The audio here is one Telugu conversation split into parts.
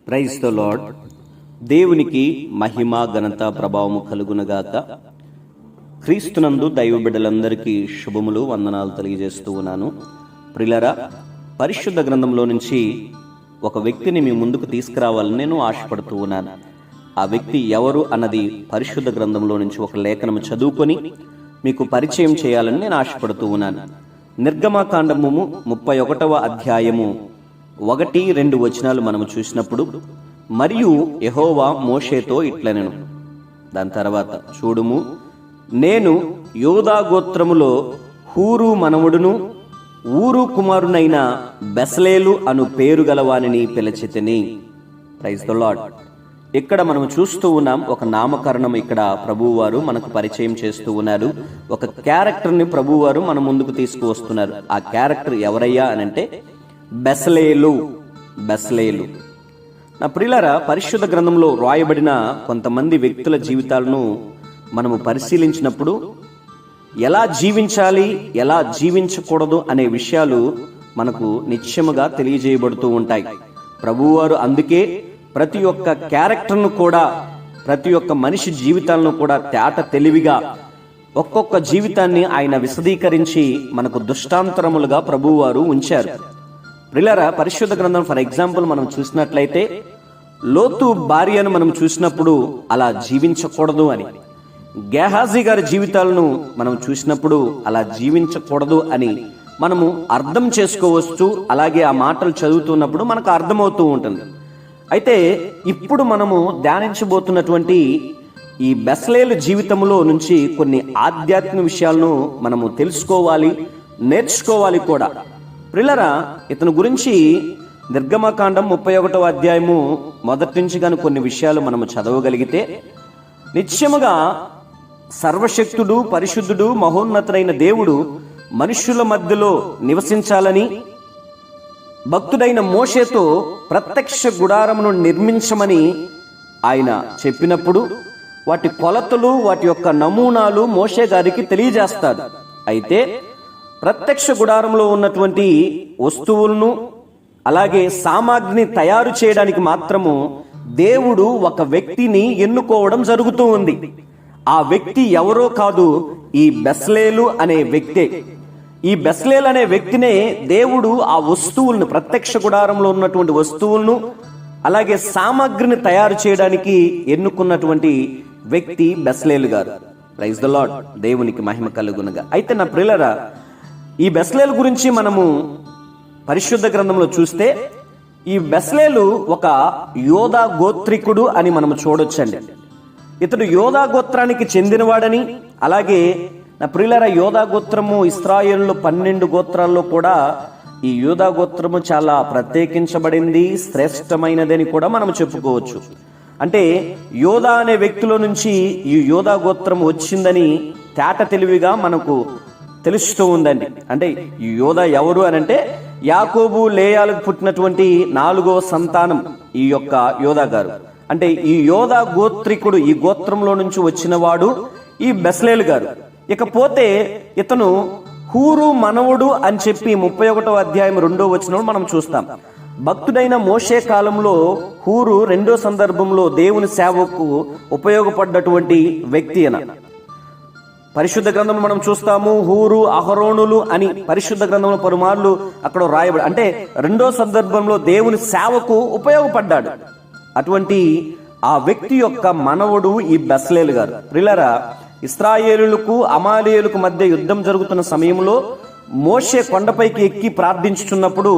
Praise the Lord. దేవునికి మహిమ ఘనత ప్రభావము కలుగునగాక. క్రీస్తునందు దైవ బిడ్డలందరికీ శుభములు, వందనాలు తెలియజేస్తూ ఉన్నాను. ప్రియులారా, పరిశుద్ధ గ్రంథంలో నుంచి ఒక వ్యక్తిని మీ ముందుకు తీసుకురావాలని నేను ఆశపడుతూ ఉన్నాను. ఆ వ్యక్తి ఎవరు అన్నది పరిశుద్ధ గ్రంథంలో నుంచి ఒక లేఖనము చదువుకొని మీకు పరిచయం చేయాలని నేను ఆశపడుతూ ఉన్నాను. నిర్గమకాండము 31వ అధ్యాయము 1-2 వచనాలు మనము చూసినప్పుడు, మరియు యెహోవా మోషేతో ఇట్లనెను. దాని తర్వాత చూడుము, నేను యోదా గోత్రములో హూరు మనవడును ఊరు కుమారునైన బెసలేలు అను పేరు గలవానిని పిలిచితిని. Praise the Lord. ఇక్కడ మనం చూస్తూ ఉన్నాం, ఒక నామకరణం ఇక్కడ ప్రభువారు మనకు పరిచయం చేస్తూ ఉన్నారు. ఒక క్యారెక్టర్ని ప్రభువారు మన ముందుకు తీసుకువస్తున్నారు. ఆ క్యారెక్టర్ ఎవరయ్యా అనంటే బెసలేలు. బెసలేలు. నా ప్రియులారా, పరిశుద్ధ గ్రంథంలో రాయబడిన కొంతమంది వ్యక్తుల జీవితాలను మనము పరిశీలించినప్పుడు ఎలా జీవించాలి, ఎలా జీవించకూడదు అనే విషయాలు మనకు నిశ్చయముగా తెలియజేయబడుతూ ఉంటాయి. ప్రభువారు అందుకే ప్రతి ఒక్క క్యారెక్టర్ను కూడా, ప్రతి ఒక్క మనిషి జీవితాలను కూడా తేట తెలివిగా ఒక్కొక్క జీవితాన్ని ఆయన విశదీకరించి మనకు దృష్టాంతరములుగా ప్రభువారు ఉంచారు. ప్రియులారా, పరిశుద్ధ గ్రంథం ఫర్ ఎగ్జాంపుల్ మనం చూసినట్లయితే లోతు భార్యను మనం చూసినప్పుడు అలా జీవించకూడదు అని, గేహాజీ గారి జీవితాలను మనం చూసినప్పుడు అలా జీవించకూడదు అని మనము అర్థం చేసుకోవచ్చు. అలాగే ఆ మాటలు చదువుతున్నప్పుడు మనకు అర్థమవుతూ ఉంటుంది. అయితే ఇప్పుడు మనము ధ్యానించబోతున్నటువంటి ఈ బెసలేలు జీవితంలో నుంచి కొన్ని ఆధ్యాత్మిక విషయాలను మనము తెలుసుకోవాలి, నేర్చుకోవాలి కూడా. ప్రియులారా, ఇతని గురించి నిర్గమకాండం 31వ అధ్యాయము 1 నుంచి కానీ కొన్ని విషయాలు మనము చదవగలిగితే నిశ్చయముగా సర్వశక్తుడు, పరిశుద్ధుడు, మహోన్నతుడైన దేవుడు మనుష్యుల మధ్యలో నివసించాలని భక్తుడైన మోషేతో ప్రత్యక్ష గుడారమును నిర్మించమని ఆయన చెప్పినప్పుడు వాటి కొలతలు, వాటి యొక్క నమూనాలు మోషే గారికి తెలియజేస్తాడు. అయితే ప్రత్యక్ష గుడారంలో ఉన్నటువంటి వస్తువులను అలాగే సామాగ్రిని తయారు చేయడానికి మాత్రము దేవుడు ఒక వ్యక్తిని ఎన్నుకోవడం జరుగుతూ ఉంది. ఆ వ్యక్తి ఎవరో కాదు, ఈ బెసలేలు అనే వ్యక్తే. ఈ బెసలేలు అనే వ్యక్తినే దేవుడు ఆ వస్తువులను, ప్రత్యక్ష గుడారంలో ఉన్నటువంటి వస్తువులను అలాగే సామాగ్రిని తయారు చేయడానికి ఎన్నుకున్నటువంటి వ్యక్తి బెసలేలు గారు. Praise the Lord. దేవునికి మహిమ కలుగునగా. అయితే నా ప్రియులారా, ఈ బెసలేలు గురించి మనము పరిశుద్ధ గ్రంథంలో చూస్తే ఈ బెసలేలు ఒక యోధా గోత్రికుడు అని మనము చూడొచ్చండి. ఇతడు యోధా గోత్రానికి చెందినవాడని, అలాగే నా ప్రియులారా, యోధా గోత్రము ఇశ్రాయేలులో 12 గోత్రాల్లో కూడా ఈ యోధా గోత్రము చాలా ప్రత్యేకించబడింది, శ్రేష్టమైనదని కూడా మనం చెప్పుకోవచ్చు. అంటే యోధా అనే వ్యక్తిలో నుంచి ఈ యోధా గోత్రం వచ్చిందని తేట తెలివిగా మనకు తెలుస్తూ ఉందండి. అంటే ఈ యోధా ఎవరు అని అంటే యాకోబు, లేయాలకు పుట్టినటువంటి 4వ సంతానం ఈ యొక్క యోధా గారు. అంటే ఈ యోధా గోత్రికుడు, ఈ గోత్రంలో నుంచి వచ్చినవాడు ఈ బెసలేలు గారు. ఇకపోతే ఇతను హూరు మనవుడు అని చెప్పి 31వ అధ్యాయం 2వ వచనం మనం చూస్తాం. భక్తుడైన మోషే కాలంలో హూరు 2వ సందర్భంలో దేవుని సేవకు ఉపయోగపడ్డటువంటి వ్యక్తి అని పరిశుద్ధ గ్రంథంలో మనం చూస్తాము. హూరు, అహరోనులు అని పరిశుద్ధ గ్రంథంలో పలుమార్లు అక్కడ రాయబడి, అంటే 2వ సందర్భంలో దేవుని సేవకు ఉపయోగపడ్డాడు. అటువంటి ఆ వ్యక్తి యొక్క మనవడు ఈ బెసలేలు గారు. ప్రియులారా, ఇశ్రాయేలులకు అమాలేయులకు మధ్య యుద్ధం జరుగుతున్న సమయంలో మోషే కొండపైకి ఎక్కి ప్రార్థించుచున్నప్పుడు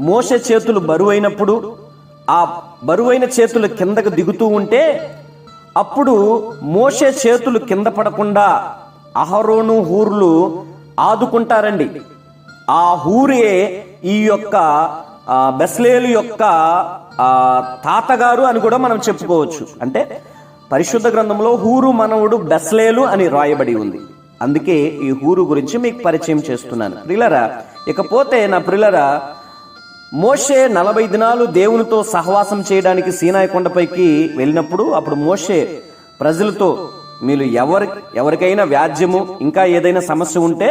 మోషే చేతులు బరువైనప్పుడు ఆ బరువైన చేతులు కిందకు దిగుతూ ఉంటే అప్పుడు మోషే చేతులు కింద పడకుండా అహరోను, హూర్లు ఆదుకుంటారండి. ఆ హూరే ఈ యొక్క బెసలేలు యొక్క తాతగారు అని కూడా మనం చెప్పుకోవచ్చు. అంటే పరిశుద్ధ గ్రంథంలో హూరు మనవుడు బెసలేలు అని రాయబడి ఉంది. అందుకే ఈ హూరు గురించి మీకు పరిచయం చేస్తున్నాను. ప్రియులారా, ఇకపోతే నా ప్రియులారా, మోషే 40 దినాలు దేవునితో సహవాసం చేయడానికి సీనాయి కొండపైకి వెళ్ళినప్పుడు అప్పుడు మోషే ప్రజలతో, మీరు ఎవరికైనా వ్యాజ్యము ఇంకా ఏదైనా సమస్య ఉంటే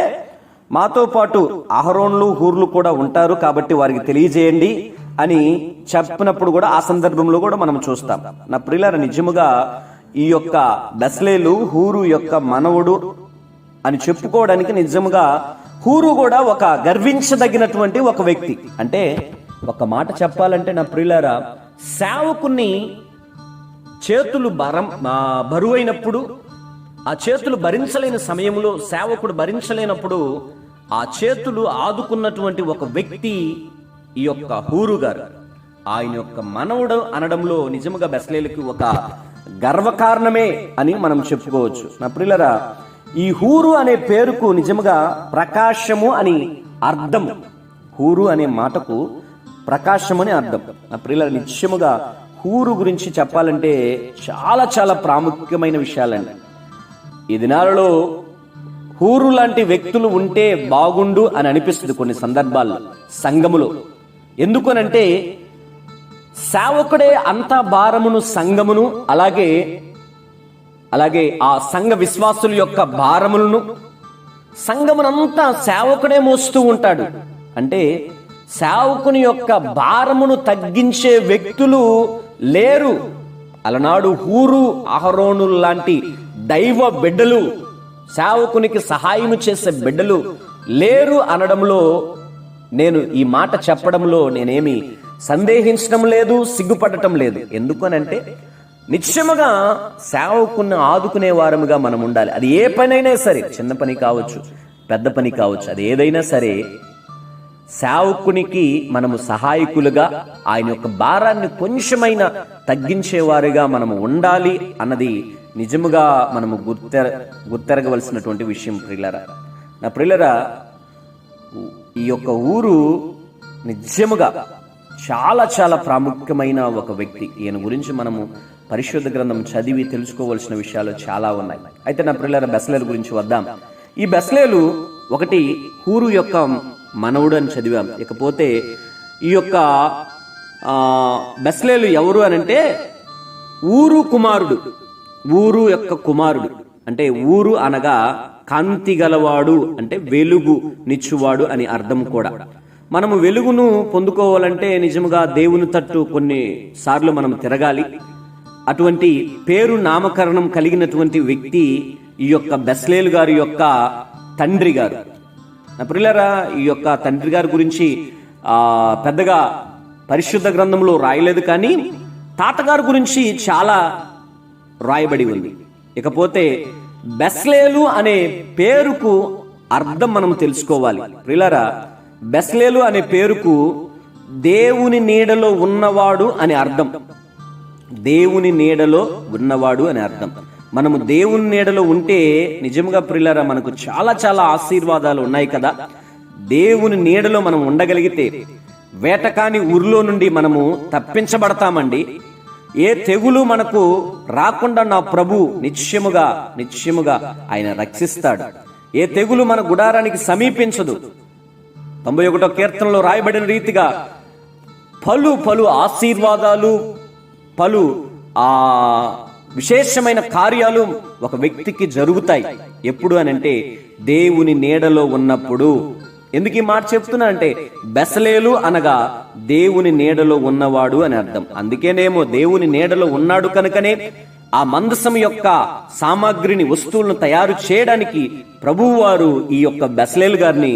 మాతో పాటు అహరోన్లు, హూర్లు కూడా ఉంటారు, కాబట్టి వారికి తెలియజేయండి అని చెప్పినప్పుడు కూడా ఆ సందర్భంలో కూడా మనం చూస్తాం. నా ప్రియులారా, నిజముగా ఈ యొక్క బెస్లేలు హూరు యొక్క మనవడు అని చెప్పుకోవడానికి నిజముగా హూరు కూడా ఒక గర్వించదగినటువంటి ఒక వ్యక్తి. అంటే ఒక మాట చెప్పాలంటే నా ప్రియులారా, సేవకుని చేతులు బరువైనప్పుడు, ఆ చేతులు భరించలేని సమయంలో, సేవకుడు భరించలేనప్పుడు ఆ చేతులు ఆదుకున్నటువంటి ఒక వ్యక్తి ఈ యొక్క హూరు గారు. ఆయన యొక్క మనవడు అనడంలో నిజముగా బెస్లేలుకి ఒక గర్వకారణమే అని మనం చెప్పుకోవచ్చు. నా ప్రియులారా, ఈ హూరు అనే పేరుకు నిజముగా ప్రకాశము అని అర్థం. హూరు అనే మాటకు ప్రకాశం అని అర్థం. నా ప్రియులారా, నిత్యముగా హూరు గురించి చెప్పాలంటే చాలా చాలా ప్రాముఖ్యమైన విషయాలండి. ఈ దినాలలో హూరు లాంటి వ్యక్తులు ఉంటే బాగుండు అని అనిపిస్తుంది కొన్ని సందర్భాల్లో సంఘములో. ఎందుకనంటే సేవకుడే అంత భారమును సంఘమును, అలాగే ఆ సంఘ విశ్వాసుల యొక్క భారములను, సంఘమునంతా సేవకుడే మోస్తూ ఉంటాడు. అంటే సేవకుని యొక్క భారమును తగ్గించే వ్యక్తులు లేరు. అలనాడు హూరు అహరోను లాంటి దైవ బిడ్డలు, సేవకునికి సహాయం చేసే బిడ్డలు లేరు అనడంలో, నేను ఈ మాట చెప్పడంలో నేనేమి సందేహించడం లేదు, సిగ్గుపడటం లేదు. ఎందుకనంటే నిశ్చయముగా సేవకుని ఆదుకునే వారముగా మనం ఉండాలి. అది ఏ పనైనా సరే, చిన్న పని కావచ్చు, పెద్ద పని కావచ్చు, అది ఏదైనా సరే సేవకునికి మనము సహాయకులుగా, ఆయన యొక్క భారాన్ని కొంచెమైనా తగ్గించేవారుగా మనము ఉండాలి అన్నది నిజముగా మనము గుర్తెరగవలసినటువంటి విషయం. ప్రియులారా, నా ప్రియులారా, ఈ యొక్క ఊరు నిజముగా చాలా చాలా ప్రాముఖ్యమైన ఒక వ్యక్తి. ఈయన గురించి మనము పరిశుద్ధ గ్రంథం చదివి తెలుసుకోవలసిన విషయాలు చాలా ఉన్నాయి. అయితే నా ప్రియులారా, బెస్లేలు గురించి వద్దాం. ఈ బెస్లేలు ఒకటి హూరు యొక్క మనవుడు అని చదివాం. ఇకపోతే ఈ యొక్క బెస్లేలు ఎవరు అనంటే ఊరు కుమారుడు. ఊరు యొక్క కుమారుడు. అంటే ఊరు అనగా కాంతి గలవాడు, అంటే వెలుగు నిచ్చువాడు అని అర్థం కూడా. మనము వెలుగును పొందుకోవాలంటే నిజముగా దేవుని తట్టు కొన్ని సార్లు మనం తిరగాలి. అటువంటి పేరు నామకరణం కలిగినటువంటి వ్యక్తి ఈ యొక్క బెస్లేలు గారి యొక్క తండ్రి గారు. నా ప్రియులారా, ఈ యొక్క తండ్రి గారి గురించి పెద్దగా పరిశుద్ధ గ్రంథంలో రాయలేదు, కానీ తాతగారి గురించి చాలా రాయబడి ఉంది. ఇకపోతే బెస్లేలు అనే పేరుకు అర్థం మనం తెలుసుకోవాలి. ప్రియులారా, బెస్లేలు అనే పేరుకు దేవుని నీడలో ఉన్నవాడు అని అర్థం. దేవుని నీడలో ఉన్నవాడు అని అర్థం. మనము దేవుని నీడలో ఉంటే నిజంగా ప్రియులారా, మనకు చాలా చాలా ఆశీర్వాదాలు ఉన్నాయి కదా. దేవుని నీడలో మనం ఉండగలిగితే వేటకాని ఊరిలో నుండి మనము తప్పించబడతామండి. ఏ తెగులు మనకు రాకుండా నా ప్రభు నిశ్చయముగా ఆయన రక్షిస్తాడు. ఏ తెగులు మన గుడారానికి సమీపించదు. 91వ కీర్తనలో రాయబడిన రీతిగా పలు ఆశీర్వాదాలు, పలు విశేషమైన కార్యాలు ఒక వ్యక్తికి జరుగుతాయి. ఎప్పుడు అనంటే దేవుని నీడలో ఉన్నప్పుడు. ఎందుకు ఈ మాట చెప్తున్నా అంటే బెస్లేలు అనగా దేవుని నీడలో ఉన్నవాడు అని అర్థం. అందుకేనేమో దేవుని నీడలో ఉన్నాడు కనుకనే ఆ మందసం యొక్క సామాగ్రిని, వస్తువులను తయారు చేయడానికి ప్రభువు వారు ఈ యొక్క బెస్లేలు గారిని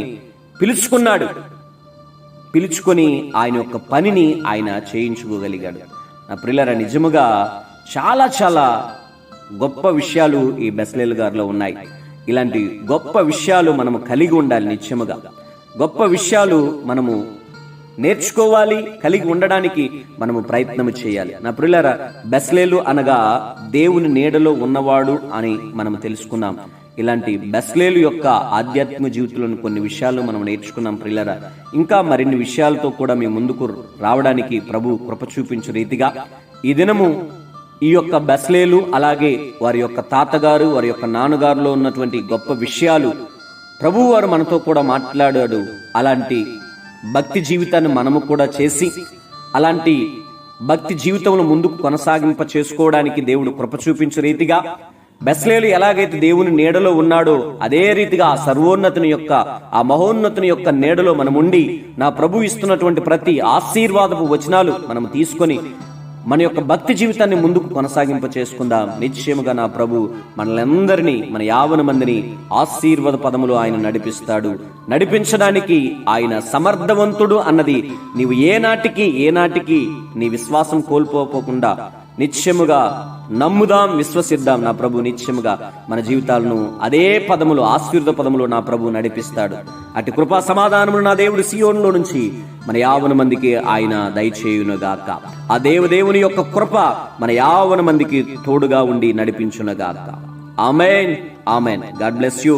పిలుచుకున్నాడు. పిలుచుకొని ఆయన యొక్క పనిని ఆయన చేయించుకోగలిగాడు. నా ప్రియులారా, నిజముగా చాలా చాలా గొప్ప విషయాలు ఈ బెస్లేలు గారిలో ఉన్నాయి. ఇలాంటి గొప్ప విషయాలు మనము కలిగి ఉండాలి. నిత్యముగా గొప్ప విషయాలు మనము నేర్చుకోవాలి, కలిగి ఉండడానికి మనము ప్రయత్నము చేయాలి. నా ప్రియులారా, బెస్లేలు అనగా దేవుని నీడలో ఉన్నవాడు అని మనం తెలుసుకున్నాం. ఇలాంటి బెస్లేలు యొక్క ఆధ్యాత్మిక జీవితంలోని కొన్ని విషయాలు మనం నేర్చుకున్నాం. ప్రియులారా, ఇంకా మరిన్ని విషయాలతో కూడా మీ ముందుకు రావడానికి ప్రభు కృప చూపించే రీతిగా ఈ దినము ఈ యొక్క బెస్లేలు, అలాగే వారి యొక్క తాతగారు, వారి యొక్క నాన్నగారులో ఉన్నటువంటి గొప్ప విషయాలు ప్రభువు వారు మనతో కూడా మాట్లాడాడు. అలాంటి భక్తి జీవితాన్ని మనము కూడా చేసి అలాంటి భక్తి జీవితంలో ముందుకు కొనసాగింప చేసుకోవడానికి దేవుడు కృప చూపించే రీతిగా బెస్లేలు ఎలాగైతే దేవుని నీడలో ఉన్నాడో అదే రీతిగా ఆ సర్వోన్నతుని యొక్క, ఆ మహోన్నతుని యొక్క నీడలో మనం ఉండి, నా ప్రభు ఇస్తున్నటువంటి ప్రతి ఆశీర్వాదపు వచనాలు మనం తీసుకొని మన యొక్క భక్తి జీవితాన్ని ముందుకు కొనసాగింప చేసుకుందాం. నిశ్చయముగా నా ప్రభు మనలందరినీ, మన 50 మందిని ఆశీర్వాద పదములు ఆయన నడిపిస్తాడు. నడిపించడానికి ఆయన సమర్థవంతుడు అన్నది నీవు ఏనాటికి నీ విశ్వాసం కోల్పోకుండా నిత్యముగా నమ్ముదాం, విశ్వసిద్దాం. నా ప్రభు నిత్యముగా మన జీవితాలను అదే పదములు, ఆశీర్వాద పదములు నా ప్రభు నడిపిస్తాడు. అటు కృపా సమాధానములు నా దేవుడు సియోనులో నుంచి మన 50 మందికి ఆయన దయచేయునుగాక. ఆ దేవుని యొక్క కృప మన 50 మందికి తోడుగా ఉండి నడిపించునుగాక. ఆమేన్, ఆమేన్. God bless you.